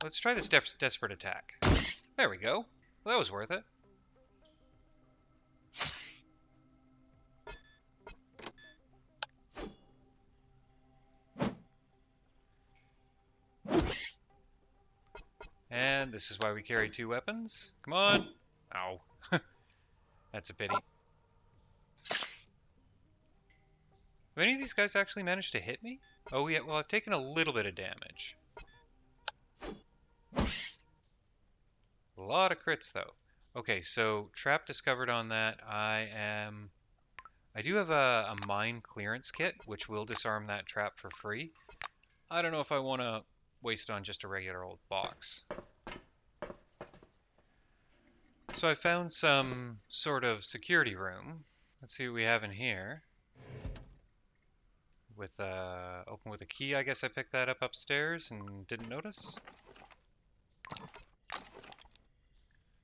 Let's try this desperate attack. There we go. Well, that was worth it. And this is why we carry 2 weapons. Come on! Ow. That's a pity. Have any of these guys actually managed to hit me? Oh yeah, well I've taken a little bit of damage. A lot of crits though. Okay, so trap discovered on that. I do have a mine clearance kit, which will disarm that trap for free. I don't know if I want to waste on just a regular old box. So I found some sort of security room. Let's see what we have in here. With open with a key, I guess I picked that up upstairs and didn't notice.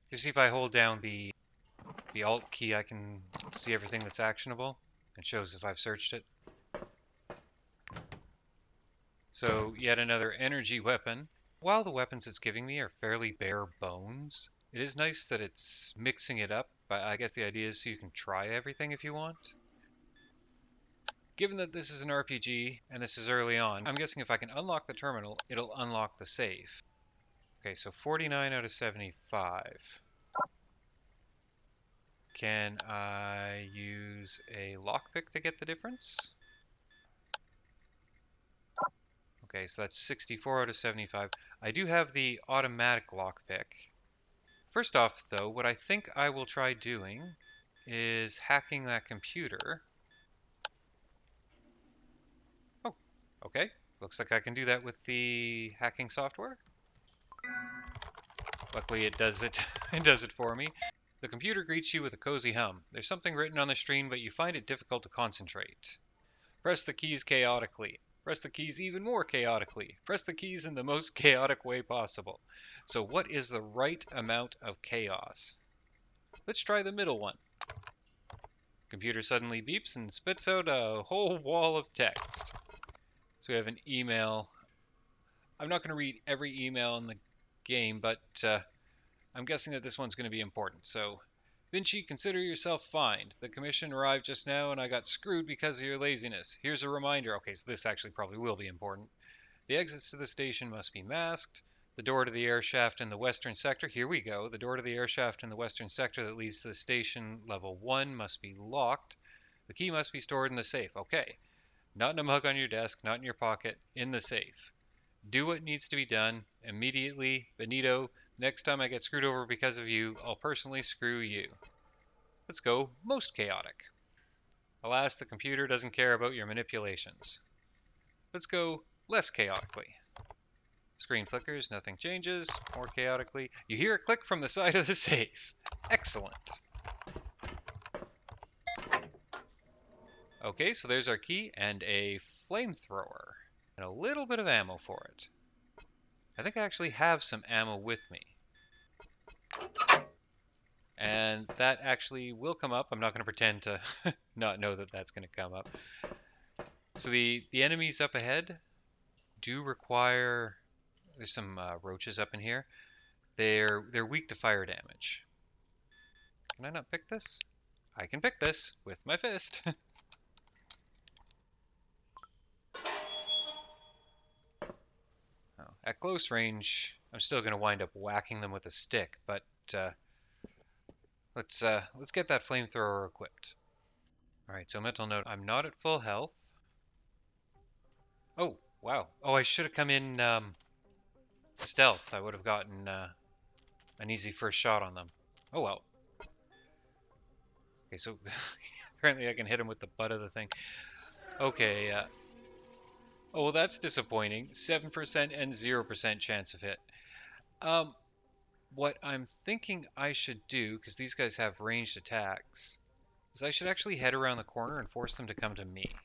You see, if I hold down the Alt key, I can see everything that's actionable. It shows if I've searched it. So yet another energy weapon. While the weapons it's giving me are fairly bare bones, it is nice that it's mixing it up. But I guess the idea is so you can try everything if you want. Given that this is an RPG and this is early on, I'm guessing if I can unlock the terminal, it'll unlock the safe. Okay, so 49 out of 75. Can I use a lockpick to get the difference? Okay, so that's 64 out of 75. I do have the automatic lockpick. First off, though, what I think I will try doing is hacking that computer. Oh, okay. Looks like I can do that with the hacking software. Luckily, it does it. It does it for me. The computer greets you with a cozy hum. There's something written on the screen, but you find it difficult to concentrate. Press the keys chaotically. Press the keys even more chaotically. Press the keys in the most chaotic way possible. So what is the right amount of chaos? Let's try the middle one. Computer suddenly beeps and spits out a whole wall of text. So we have an email. I'm not going to read every email in the game, but I'm guessing that this one's going to be important. So, Vinci, consider yourself fined. The commission arrived just now and I got screwed because of your laziness. Here's a reminder. Okay, so this actually probably will be important. The exits to the station must be masked. The door to the air shaft in the western sector, here we go. The door to the air shaft in the western sector that leads to the station level 1 must be locked. The key must be stored in the safe. Okay. Not in a mug on your desk, not in your pocket, in the safe. Do what needs to be done immediately. Benito, next time I get screwed over because of you, I'll personally screw you. Let's go most chaotic. Alas, the computer doesn't care about your manipulations. Let's go less chaotically. Screen flickers, nothing changes. More chaotically. You hear a click from the side of the safe. Excellent. Okay, so there's our key and a flamethrower. And a little bit of ammo for it. I think I actually have some ammo with me. And that actually will come up. I'm not going to pretend to not know that that's going to come up. So the enemies up ahead do require... There's some roaches up in here. They're weak to fire damage. Can I not pick this? I can pick this with my fist. At close range, I'm still going to wind up whacking them with a stick, but let's get that flamethrower equipped. All right, so mental note: I'm not at full health. Oh wow! Oh, I should have come in stealth. I would have gotten an easy first shot on them. Oh well. Okay, so apparently I can hit him with the butt of the thing. Okay. Oh, well, that's disappointing. 7% and 0% chance of hit. Um, what I'm thinking I should do, because these guys have ranged attacks, is I should actually head around the corner and force them to come to me.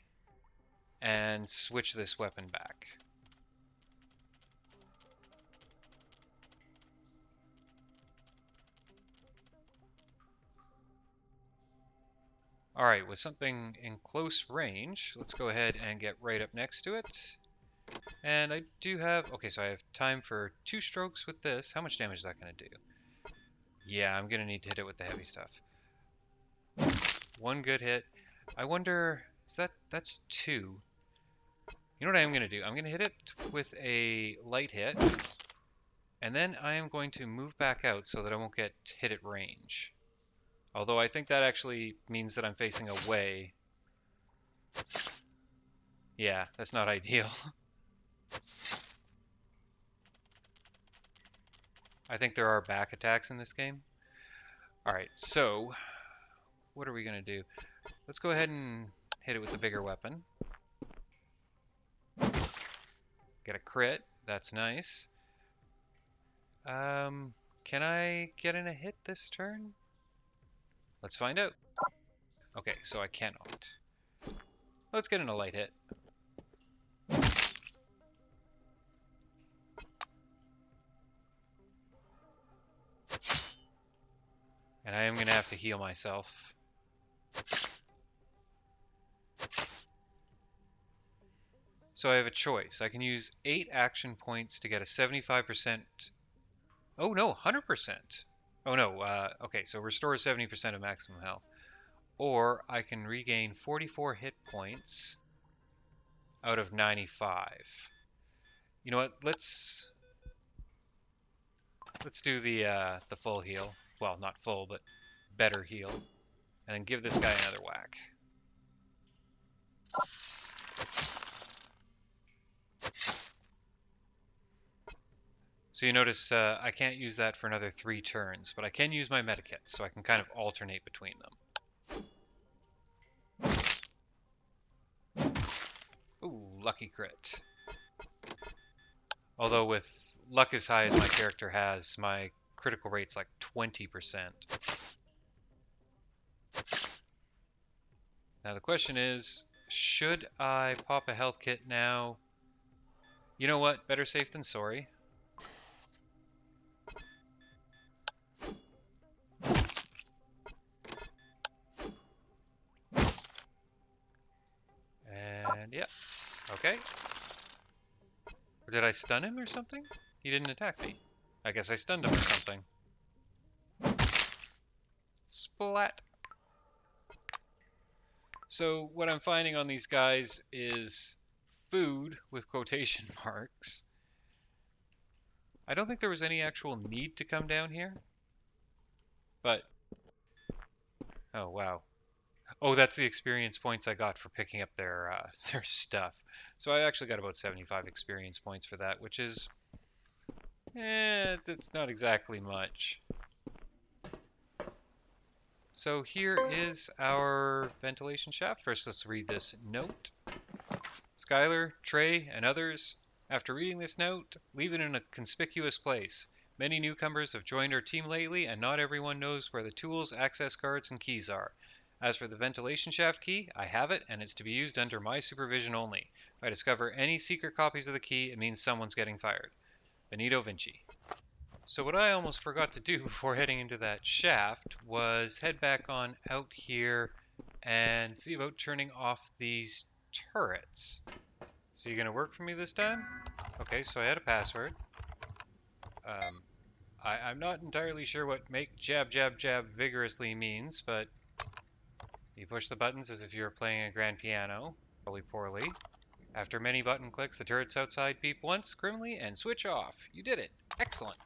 And switch this weapon back. Alright, with something in close range, let's go ahead and get right up next to it. And I do have... Okay, so I have time for 2 strokes with this. How much damage is that going to do? Yeah, I'm going to need to hit it with the heavy stuff. 1 good hit. I wonder... That's 2. You know what I am going to do? I'm going to hit it with a light hit. And then I am going to move back out so that I won't get hit at range. Although I think that actually means that I'm facing away. Yeah, that's not ideal. I think there are back attacks in this game. Alright, so what are we going to do? Let's go ahead and hit it with the bigger weapon. Get a crit. That's nice. Can I get in a hit this turn? Let's find out. Okay, so I cannot. Let's get in a light hit. And I am going to have to heal myself. So I have a choice. I can use 8 action points to get a 75%... Oh no, 100%! Oh no, okay, so restore 70% of maximum health. Or I can regain 44 hit points out of 95. You know what? Let's do the full heal. Well, not full, but better heal, and then give this guy another whack. So you notice I can't use that for another 3 turns, but I can use my medikit, so I can kind of alternate between them. Ooh, lucky crit. Although with luck as high as my character has, my critical rate's like 20%. Now the question is, should I pop a health kit now? You know what? Better safe than sorry. And yeah, okay. Or did I stun him or something? He didn't attack me. I guess I stunned him or something. Splat. So what I'm finding on these guys is food with quotation marks. I don't think there was any actual need to come down here. But... oh, wow. Oh, that's the experience points I got for picking up their stuff. So I actually got about 75 experience points for that, which is... it's not exactly much. So here is our ventilation shaft. First, let's read this note. Skylar, Trey, and others, after reading this note, leave it in a conspicuous place. Many newcomers have joined our team lately, and not everyone knows where the tools, access cards, and keys are. As for the ventilation shaft key, I have it, and it's to be used under my supervision only. If I discover any secret copies of the key, it means someone's getting fired. Benito Vinci. So what I almost forgot to do before heading into that shaft was head back on out here and see about turning off these turrets. So you gonna work for me this time? Okay, so I had a password. I'm not entirely sure what make jab jab jab vigorously means, but you push the buttons as if you were playing a grand piano, probably poorly. After many button clicks, the turrets outside beep once, grimly, and switch off. You did it. Excellent.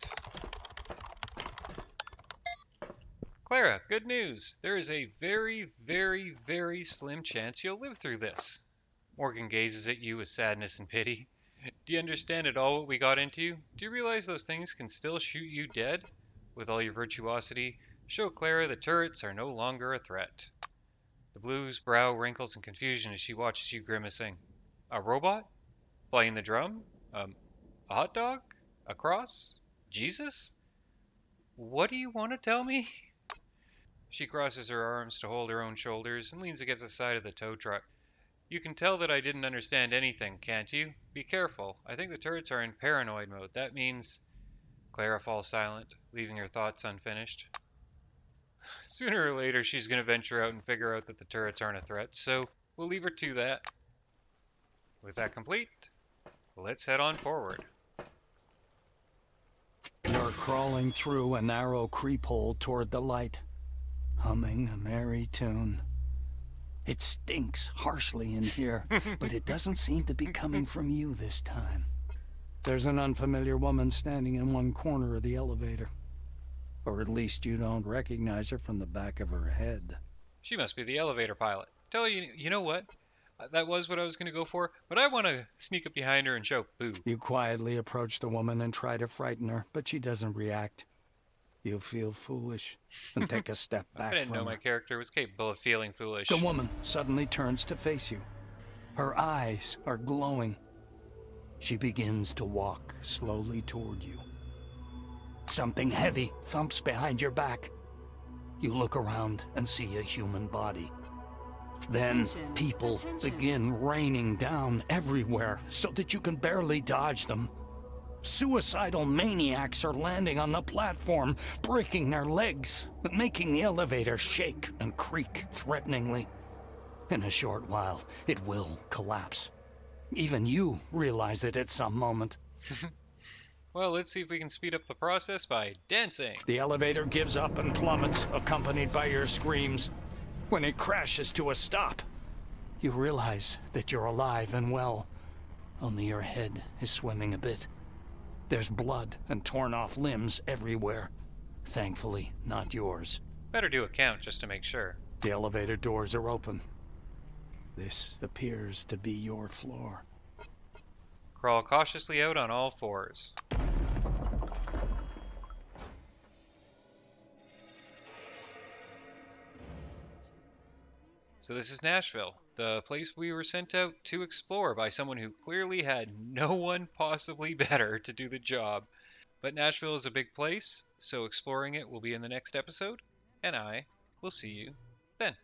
Clara, good news. There is a very, very, very slim chance you'll live through this. Morgan gazes at you with sadness and pity. Do you understand at all what we got into? Do you realize those things can still shoot you dead? With all your virtuosity, show Clara the turrets are no longer a threat. The Blue's brow wrinkles in confusion as she watches you grimacing. A robot? Playing the drum? A hot dog? A cross? Jesus? What do you want to tell me? She crosses her arms to hold her own shoulders and leans against the side of the tow truck. You can tell that I didn't understand anything, can't you? Be careful. I think the turrets are in paranoid mode. That means... Clara falls silent, leaving her thoughts unfinished. Sooner or later, she's going to venture out and figure out that the turrets aren't a threat, so we'll leave her to that. With that complete, let's head on forward. You're crawling through a narrow creep hole toward the light, humming a merry tune. It stinks harshly in here, but it doesn't seem to be coming from you this time. There's an unfamiliar woman standing in one corner of the elevator. Or at least you don't recognize her from the back of her head. She must be the elevator pilot. Tell her, you know what? That was what I was going to go for, but I want to sneak up behind her and shout boo. You quietly approach the woman and try to frighten her, but she doesn't react. You feel foolish and take a step back I didn't from know her. my character was capable of feeling foolish. The woman suddenly turns to face you. Her eyes are glowing. She begins to walk slowly toward you. Something heavy thumps behind your back. You look around and see a human body. Then people begin raining down everywhere so that you can barely dodge them. Suicidal maniacs are landing on the platform, breaking their legs, and making the elevator shake and creak threateningly. In a short while, it will collapse. Even you realize it at some moment. Well, let's see if we can speed up the process by dancing. The elevator gives up and plummets, accompanied by your screams. When it crashes to a stop, you realize that you're alive and well. Only your head is swimming a bit. There's blood and torn off limbs everywhere. Thankfully, not yours. Better do a count just to make sure. The elevator doors are open. This appears to be your floor. Crawl cautiously out on all fours. So this is Nashville, the place we were sent out to explore by someone who clearly had no one possibly better to do the job. But Nashville is a big place, so exploring it will be in the next episode, and I will see you then.